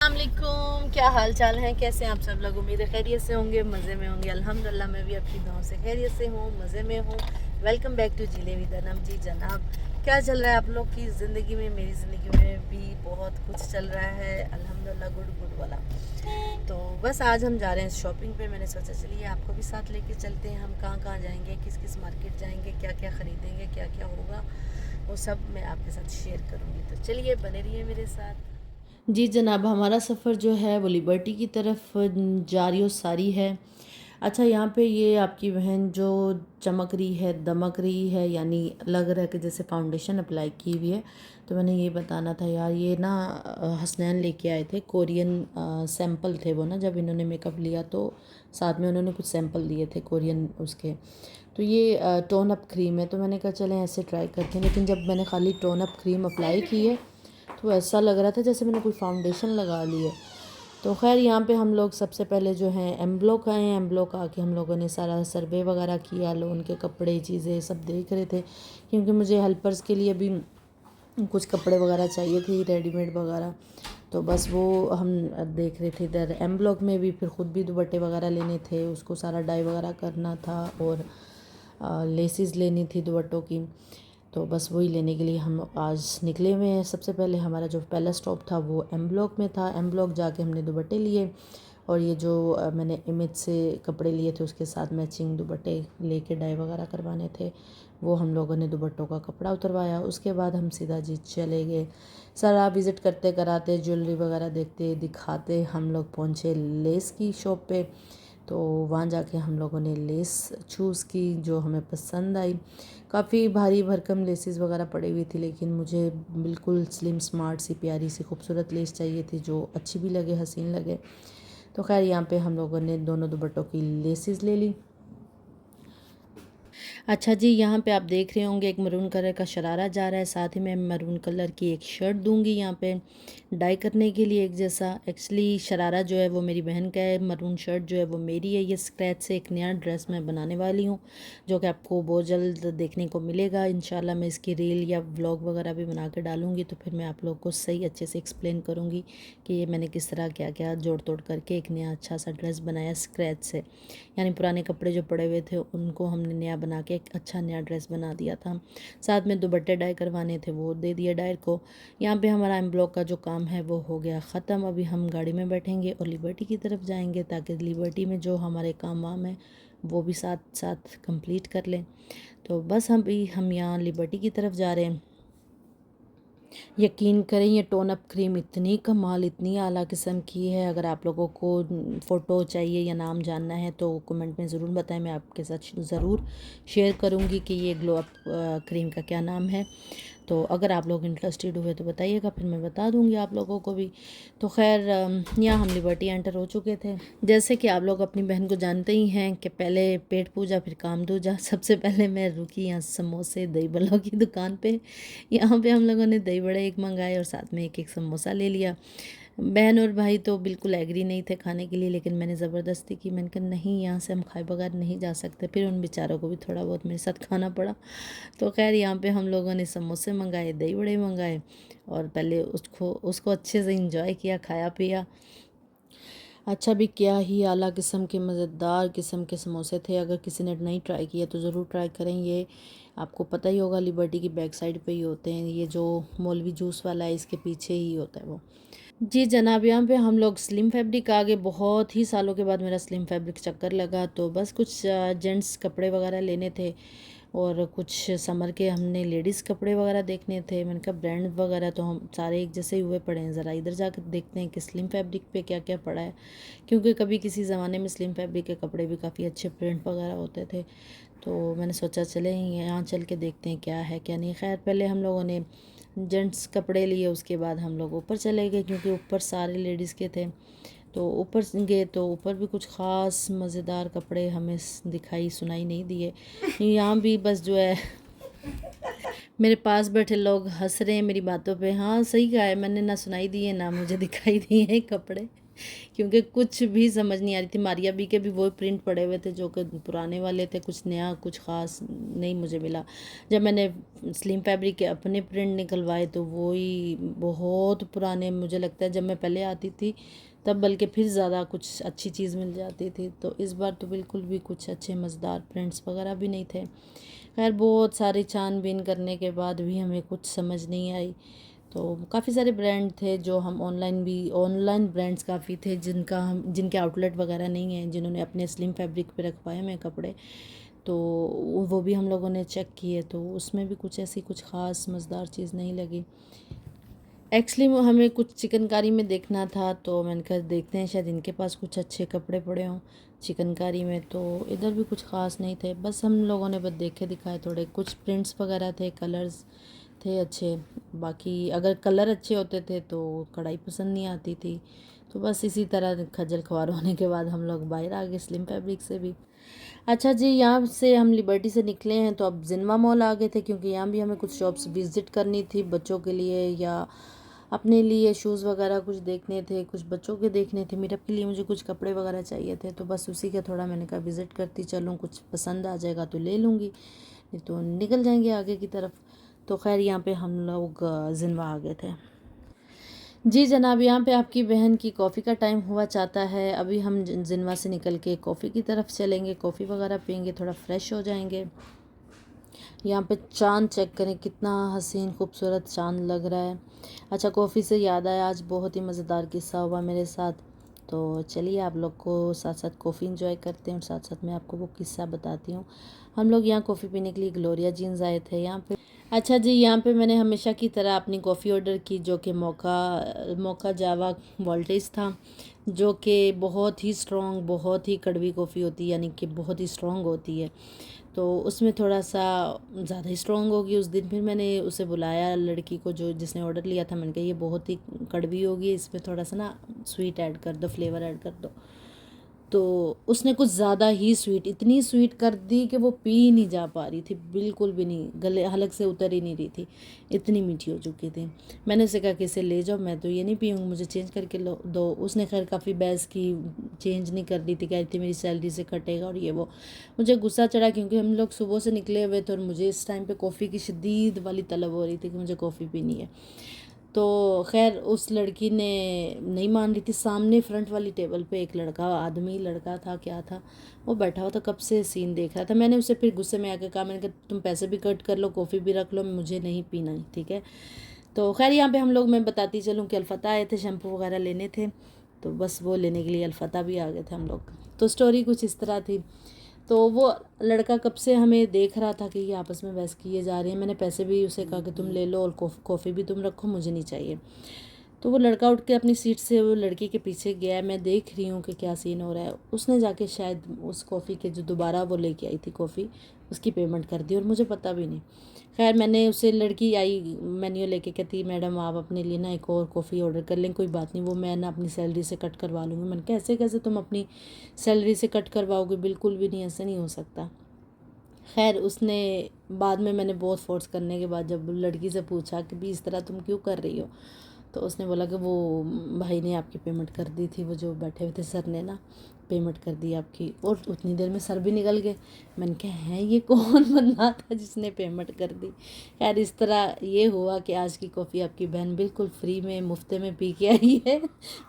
अस्सलामुअलैकुम, क्या हाल चाल है, कैसे हैं आप सब लोग। उम्मीद है खैरियत से होंगे, मज़े में होंगे। अल्हम्दुलिल्लाह मैं भी अपनी दुआओं से खैरियत से हूँ, मज़े में हूँ। वेलकम बैक टू जिले विद अनम। जी जनाब, क्या चल रहा है आप लोग की ज़िंदगी में। मेरी ज़िंदगी में भी बहुत कुछ चल रहा है अल्हम्दुलिल्लाह, गुड गुड वाला। तो बस आज हम जा रहे हैं शॉपिंग पे। मैंने सोचा चलिए आपको भी साथ लेके चलते हैं। हम कहाँ कहाँ जाएंगे, किस किस मार्केट जाएंगे, क्या क्या ख़रीदेंगे, क्या क्या होगा, वो सब मैं आपके साथ शेयर करूँगी। तो चलिए बने रहिए मेरे साथ। जी जनाब, हमारा सफ़र जो है वो लिबर्टी की तरफ जारी और सारी है। अच्छा, यहाँ पे ये आपकी बहन जो चमक रही है, दमक रही है, यानी लग रहा है कि जैसे फाउंडेशन अप्लाई की हुई है। तो मैंने ये बताना था यार, ये ना हसनैन लेके आए थे कोरियन सैंपल थे वो ना, जब इन्होंने मेकअप लिया तो साथ में उन्होंने कुछ सैंपल दिए थे कोरियन उसके। तो ये टोन अप क्रीम है, तो मैंने कहा चलें ऐसे ट्राई करते हैं। लेकिन जब मैंने खाली टोन अप क्रीम अप्लाई की है तो ऐसा लग रहा था जैसे मैंने कोई फाउंडेशन लगा ली है। तो खैर यहाँ पे हम लोग सबसे पहले जो है एम ब्लॉक आए हैं। एम ब्लॉक आके हम लोगों ने सारा सर्वे वगैरह किया, लोन के कपड़े चीज़ें सब देख रहे थे, क्योंकि मुझे हेल्पर्स के लिए भी कुछ कपड़े वगैरह चाहिए थे, रेडीमेड वगैरह। तो बस वो हम देख रहे थे इधर एम ब्लॉक में भी। फिर ख़ुद भी दुपट्टे वगैरह लेने थे, उसको सारा डाई वगैरह करना था, और लेसिस लेनी थी दुपट्टों की। तो बस वही लेने के लिए हम आज निकले हुए हैं। सबसे पहले हमारा जो पहला स्टॉप था वो एम ब्लॉक में था। एम ब्लॉक जाके हमने दुपट्टे लिए, और ये जो मैंने इमेज से कपड़े लिए थे उसके साथ मैचिंग दुपट्टे लेके डाई वगैरह करवाने थे, वो हम लोगों ने दुपट्टों का कपड़ा उतरवाया। उसके बाद हम सीधा जी चले गए। सारा विज़िट करते कराते, ज्वेलरी वगैरह देखते दिखाते हम लोग पहुँचे लेस की शॉप पे। तो वहाँ जाके हम लोगों ने लेस चूज़ की जो हमें पसंद आई। काफ़ी भारी भरकम लेसेस वगैरह पड़ी हुई थी, लेकिन मुझे बिल्कुल स्लिम स्मार्ट सी प्यारी सी खूबसूरत लेस चाहिए थी, जो अच्छी भी लगे, हसीन लगे। तो खैर यहाँ पे हम लोगों ने दोनों दुपट्टों की लेसेस ले ली। अच्छा जी, यहाँ पे आप देख रहे होंगे एक मरून कलर का शरारा जा रहा है, साथ ही मैं मरून कलर की एक शर्ट दूंगी यहाँ पे डाई करने के लिए एक जैसा। एक्चुअली शरारा जो है वो मेरी बहन का है, मरून शर्ट जो है वो मेरी है। ये स्क्रैच से एक नया ड्रेस मैं बनाने वाली हूँ, जो कि आपको बहुत जल्द देखने को मिलेगा इंशाल्लाह। मैं इसकी रील या व्लॉग वगैरह भी बना के डालूँगी, तो फिर मैं आप लोग को सही अच्छे से एक्सप्लेन करूँगी कि ये मैंने किस तरह क्या क्या जोड़ तोड़ करके एक नया अच्छा सा ड्रेस बनाया स्क्रैच से। यानी पुराने कपड़े जो पड़े हुए थे उनको हमने नया बना के एक अच्छा नया ड्रेस बना दिया था। साथ में दुपट्टे डाई करवाने थे, वो दे दिए डायर को। यहाँ पे हमारा एम ब्लॉक का जो काम है वो हो गया ख़त्म। अभी हम गाड़ी में बैठेंगे और लिबर्टी की तरफ जाएंगे, ताकि लिबर्टी में जो हमारे काम वाम है वो भी साथ साथ कंप्लीट कर लें। तो बस हम यहाँ लिबर्टी की तरफ जा रहे हैं। यकीन करें, ये टोन अप क्रीम इतनी कमाल, इतनी आला किस्म की है। अगर आप लोगों को फ़ोटो चाहिए या नाम जानना है तो कमेंट में ज़रूर बताएं, मैं आपके साथ ज़रूर शेयर करूंगी कि ये ग्लो अप क्रीम का क्या नाम है। तो अगर आप लोग इंटरेस्टेड हुए तो बताइएगा, फिर मैं बता दूंगी आप लोगों को भी। तो खैर यहाँ हम लिबर्टी एंटर हो चुके थे। जैसे कि आप लोग अपनी बहन को जानते ही हैं कि पहले पेट पूजा फिर काम दूजा। सबसे पहले मैं रुकी यहाँ समोसे दही बड़ों की दुकान पे। यहाँ पे हम लोगों ने दही बड़े एक मंगाए और साथ में एक एक समोसा ले लिया। बहन और भाई तो बिल्कुल एग्री नहीं थे खाने के लिए, लेकिन मैंने ज़बरदस्ती की। मैंने कहा नहीं, यहाँ से हम खाए बगैर नहीं जा सकते। फिर उन बेचारों को भी थोड़ा बहुत मेरे साथ खाना पड़ा। तो खैर यहाँ पे हम लोगों ने समोसे मंगाए, दही बड़े मंगाए, और पहले उसको उसको अच्छे से इंजॉय किया, खाया पिया। अच्छा भी क्या ही आला किस्म के मज़ेदार किस्म के समोसे थे। अगर किसी ने नहीं ट्राई किया तो ज़रूर ट्राई करें। ये आपको पता ही होगा, लिबर्टी की बैक साइड पे ही होते हैं। ये जो मौलवी जूस वाला है इसके पीछे ही होता है वो। जी जनाब, यहाँ पे हम लोग स्लिम फैब्रिक आ गए। बहुत ही सालों के बाद मेरा स्लिम फैब्रिक चक्कर लगा, तो बस कुछ जेंट्स कपड़े वगैरह लेने थे, और कुछ समर के हमने लेडीज़ कपड़े वगैरह देखने थे। मैंने कहा ब्रांड वगैरह तो हम सारे एक जैसे ही हुए पड़े हैं, ज़रा इधर जाकर देखते हैं कि स्लिम फैब्रिक पे क्या क्या पड़ा है, क्योंकि कभी किसी ज़माने में स्लिम फैब्रिक के कपड़े भी काफ़ी अच्छे प्रिंट वगैरह होते थे। तो मैंने सोचा चले यहाँ चल के देखते हैं क्या है क्या नहीं। खैर पहले हम लोगों ने जेंट्स कपड़े लिए, उसके बाद हम लोग ऊपर चले गए, क्योंकि ऊपर सारे लेडीज़ के थे। तो ऊपर गए तो ऊपर भी कुछ ख़ास मज़ेदार कपड़े हमें दिखाई सुनाई नहीं दिए। यहाँ भी बस जो है मेरे पास बैठे लोग हंस रहे हैं मेरी बातों पे। हाँ सही कहा है मैंने, ना सुनाई दिए ना मुझे दिखाई दिए कपड़े। क्योंकि कुछ भी समझ नहीं आ रही थी। मारिया बी के भी वो प्रिंट पड़े हुए थे जो कि पुराने वाले थे, कुछ नया कुछ ख़ास नहीं मुझे मिला। जब मैंने स्लिम फैब्रिक के अपने प्रिंट निकलवाए तो वो ही बहुत पुराने, मुझे लगता है जब मैं पहले आती थी तब बल्कि फिर ज़्यादा कुछ अच्छी चीज़ मिल जाती थी। तो इस बार तो बिल्कुल भी कुछ अच्छे मज़ेदार प्रिंट्स वगैरह भी नहीं थे। खैर बहुत सारी छानबीन करने के बाद भी हमें कुछ समझ नहीं आई। तो काफ़ी सारे ब्रांड थे जो हम ऑनलाइन ब्रांड्स काफ़ी थे जिनके आउटलेट वगैरह नहीं हैं, जिन्होंने अपने स्लिम फैब्रिक पे रखवाए हमें कपड़े। तो वो भी हम लोगों ने चेक किए, तो उसमें भी कुछ ऐसी कुछ ख़ास मज़ेदार चीज़ नहीं लगी। एक्चुअली हमें कुछ चिकनकारी में देखना था, तो मैंने कहा देखते हैं शायद इनके पास कुछ अच्छे कपड़े पड़े हों चिकनकारी में। तो इधर भी कुछ ख़ास नहीं थे, बस हम लोगों ने बस देखे दिखाए थोड़े कुछ प्रिंट्स वगैरह थे, कलर्स थे अच्छे। बाकी अगर कलर अच्छे होते थे तो कढ़ाई पसंद नहीं आती थी। तो बस इसी तरह खज्जल ख्वार होने के बाद हम लोग बाहर आ गए स्लिम फैब्रिक से भी। अच्छा जी, यहाँ से हम लिबर्टी से निकले हैं तो अब जिनवा मॉल आ गए थे, क्योंकि यहाँ भी हमें कुछ शॉप्स विज़िट करनी थी बच्चों के लिए या अपने लिए शूज़ वगैरह कुछ देखने थे, कुछ बच्चों के देखने थे, मीरअप के लिए मुझे कुछ कपड़े वगैरह चाहिए थे। तो बस उसी का थोड़ा मैंने कहा विज़िट करती चलूँ, कुछ पसंद आ जाएगा तो ले लूँगी, नहीं तो निकल जाएंगे आगे की तरफ। तो खैर यहाँ पे हम लोग जिनवा आ गए थे। जी जनाब, यहाँ पे आपकी बहन की कॉफ़ी का टाइम हुआ चाहता है। अभी हम जिनवा से निकल के कॉफ़ी की तरफ चलेंगे, कॉफ़ी वगैरह पियेंगे, थोड़ा फ्रेश हो जाएंगे। यहाँ पे चांद चेक करें, कितना हसीन खूबसूरत चांद लग रहा है। अच्छा, कॉफ़ी से याद आया, आज बहुत ही मज़ेदार किस्सा हुआ मेरे साथ। तो चलिए आप लोग को साथ साथ कॉफ़ी इंजॉय करते हैं और साथ साथ मैं आपको वो किस्सा बताती हूँ। हम लोग यहाँ कॉफ़ी पीने के लिए ग्लोरिया जीन्स आए थे यहाँ पे। अच्छा जी, यहाँ पे मैंने हमेशा की तरह अपनी कॉफ़ी ऑर्डर की, जो कि मोका जावा वोल्टेज था, जो कि बहुत ही स्ट्रॉन्ग, बहुत ही कड़वी कॉफ़ी होती है, यानी कि बहुत ही स्ट्रॉन्ग होती है। तो उसमें थोड़ा सा ज़्यादा ही स्ट्रॉन्ग होगी उस दिन। फिर मैंने उसे बुलाया लड़की को जो जिसने ऑर्डर लिया था, मैंने कहा ये बहुत ही कड़वी होगी, इसमें थोड़ा सा ना स्वीट ऐड कर दो, फ्लेवर ऐड कर दो। तो उसने कुछ ज़्यादा ही स्वीट, इतनी स्वीट कर दी कि वो पी नहीं जा पा रही थी, बिल्कुल भी नहीं, गले हलक से उतर ही नहीं रही थी, इतनी मीठी हो चुकी थी। मैंने उसे कहा कि इसे ले जाओ, मैं तो ये नहीं पीऊँगी, मुझे चेंज करके लो दो। उसने खैर काफ़ी बहस की, चेंज नहीं कर रही थी, कह रही थी मेरी सैलरी से कटेगा और ये वो। मुझे गुस्सा चढ़ा क्योंकि हम लोग सुबह से निकले हुए थे और मुझे इस टाइम पे कॉफ़ी की शदीद वाली तलब हो रही थी कि मुझे कॉफ़ी पीनी है। तो खैर उस लड़की ने नहीं मान रही थी। सामने फ्रंट वाली टेबल पे एक लड़का था, क्या था, वो बैठा हुआ था, कब से सीन देख रहा था। मैंने उसे फिर गुस्से में आकर कहा, मैंने कहा तुम पैसे भी कट कर लो, कॉफ़ी भी रख लो, मुझे नहीं पीना है, ठीक है। तो खैर यहाँ पे हम लोग, मैं बताती चलूँ कि अलफता आए थे, शैम्पू वगैरह लेने थे, तो बस वो लेने के लिए अलफता भी आ गए थे हम लोग। तो स्टोरी कुछ इस तरह थी। तो वो लड़का कब से हमें देख रहा था कि ये आपस में बहस किए जा रहे हैं। मैंने पैसे भी उसे कहा कि तुम ले लो और कॉफ़ी भी तुम रखो, मुझे नहीं चाहिए। तो वो लड़का उठ के अपनी सीट से वो लड़की के पीछे गया। मैं देख रही हूँ कि क्या सीन हो रहा है। उसने जाके शायद उस कॉफ़ी के जो दोबारा वो लेके आई थी कॉफ़ी, उसकी पेमेंट कर दी और मुझे पता भी नहीं। खैर मैंने उसे, लड़की आई मेन्यू लेके, कहती मैडम आप अपने लिए ना एक और कॉफ़ी ऑर्डर कर लें, कोई बात नहीं, वो मैं ना अपनी सैलरी से कट करवा लूँगी। मैंने कहा ऐसे कैसे तुम अपनी सैलरी से कट करवाओगे, बिल्कुल भी नहीं, ऐसे नहीं हो सकता। खैर उसने बाद में, मैंने बहुत फोर्स करने के बाद जब लड़की से पूछा कि भी इस तरह तुम क्यों कर रही हो, तो उसने बोला कि वो भाई ने आपकी पेमेंट कर दी थी, वो जो बैठे हुए थे सर ने ना पेमेंट कर दी आपकी, और उतनी देर में सर भी निकल गए। मैंने कहा है ये कौन बंदा था जिसने पेमेंट कर दी। खैर इस तरह ये हुआ कि आज की कॉफ़ी आपकी बहन बिल्कुल फ्री में मुफ्ते में पी के आई है,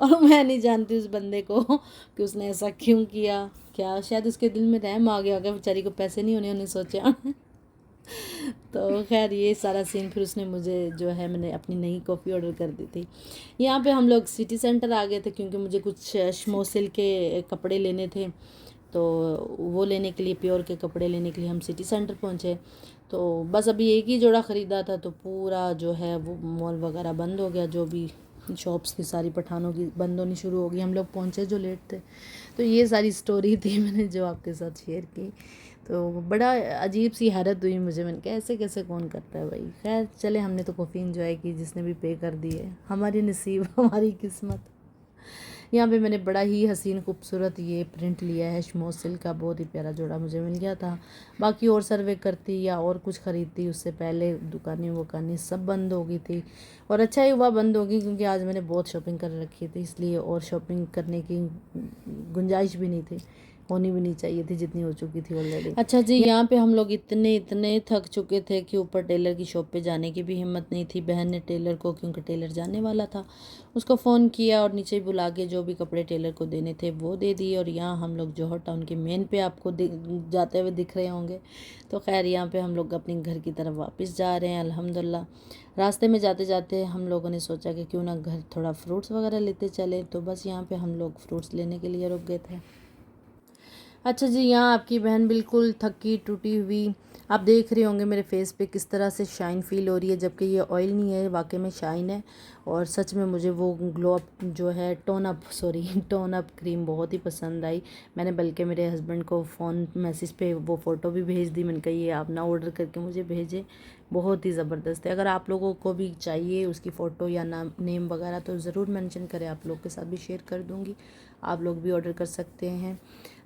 और मैं नहीं जानती उस बंदे को कि उसने ऐसा क्यों किया। क्या शायद उसके दिल में रहम आ गया होगा, बेचारी को पैसे नहीं होने, उन्हें सोचा। तो खैर ये सारा सीन, फिर उसने मुझे जो है, मैंने अपनी नई कॉफ़ी ऑर्डर कर दी थी। यहाँ पे हम लोग सिटी सेंटर आ गए थे क्योंकि मुझे कुछ शमोसिल के कपड़े लेने थे, तो वो लेने के लिए, प्योर के कपड़े लेने के लिए हम सिटी सेंटर पहुँचे। तो बस अभी एक ही जोड़ा ख़रीदा था, तो पूरा जो है वो मॉल वगैरह बंद हो गया, जो भी शॉप्स थी सारी पठानों की बंद होनी शुरू हो गई। हम लोग पहुँचे जो लेट थे। तो ये सारी स्टोरी थी मैंने जो आपके साथ शेयर की। तो बड़ा अजीब सी हैरत हुई मुझे, मैंने कहा ऐसे कैसे कौन करता है भाई। खैर चले, हमने तो कॉफ़ी इंजॉय की, जिसने भी पे कर दी है, हमारी नसीब हमारी किस्मत। यहाँ पे मैंने बड़ा ही हसीन खूबसूरत ये प्रिंट लिया है शमोज सिल्क का, बहुत ही प्यारा जोड़ा मुझे मिल गया था। बाकी और सर्वे करती या और कुछ ख़रीदती उससे पहले दुकानें वुकानें सब बंद हो गई थी, और अच्छा ही हुआ बंद होगी क्योंकि आज मैंने बहुत शॉपिंग कर रखी थी, इसलिए और शॉपिंग करने की गुंजाइश भी नहीं थी, होनी भी नहीं चाहिए थी जितनी हो चुकी थी ऑलरेडी। अच्छा जी, यहाँ पे हम लोग इतने इतने थक चुके थे कि ऊपर टेलर की शॉप पे जाने की भी हिम्मत नहीं थी। बहन ने टेलर को, क्योंकि टेलर जाने वाला था, उसको फ़ोन किया और नीचे बुला के जो भी कपड़े टेलर को देने थे वो दे दिए। और यहाँ हम लोग जौहर टाउन के मेन पे आपको जाते हुए दिख रहे होंगे। तो खैर यहाँ पे हम लोग अपने घर की तरफ वापस जा रहे हैं अल्हम्दुलिल्लाह। रास्ते में जाते जाते हम लोगों ने सोचा कि क्यों ना घर थोड़ा फ्रूट्स वगैरह लेते चले, तो बस यहाँ पे हम लोग फ्रूट्स लेने के लिए रुक गए थे। अच्छा जी, यहाँ आपकी बहन बिल्कुल थकी टूटी हुई, आप देख रहे होंगे मेरे फेस पे किस तरह से शाइन फील हो रही है, जबकि ये ऑयल नहीं है, वाकई में शाइन है। और सच में मुझे वो ग्लो अप जो है टोन अप क्रीम बहुत ही पसंद आई। मैंने बल्कि मेरे हस्बैंड को फ़ोन मैसेज पे वो फ़ोटो भी भेज दी, मैंने कहा ये आप ना ऑर्डर करके मुझे भेजें, बहुत ही ज़बरदस्त है। अगर आप लोगों को भी चाहिए उसकी फ़ोटो या नाम नेम वगैरह तो ज़रूर मेंशन करें, आप लोग के साथ भी शेयर कर दूँगी, आप लोग भी ऑर्डर कर सकते हैं।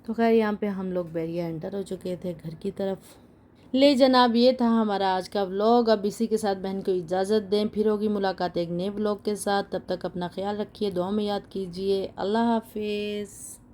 तो खैर यहाँ पे हम लोग बैरिया एंटर हो चुके थे घर की तरफ। ले जनाब, ये था हमारा आज का व्लॉग। अब इसी के साथ बहन को इजाज़त दें, फिर होगी मुलाकात एक नए व्लॉग के साथ। तब तक अपना ख्याल रखिए, दुआ में याद कीजिए। अल्लाह हाफिज़।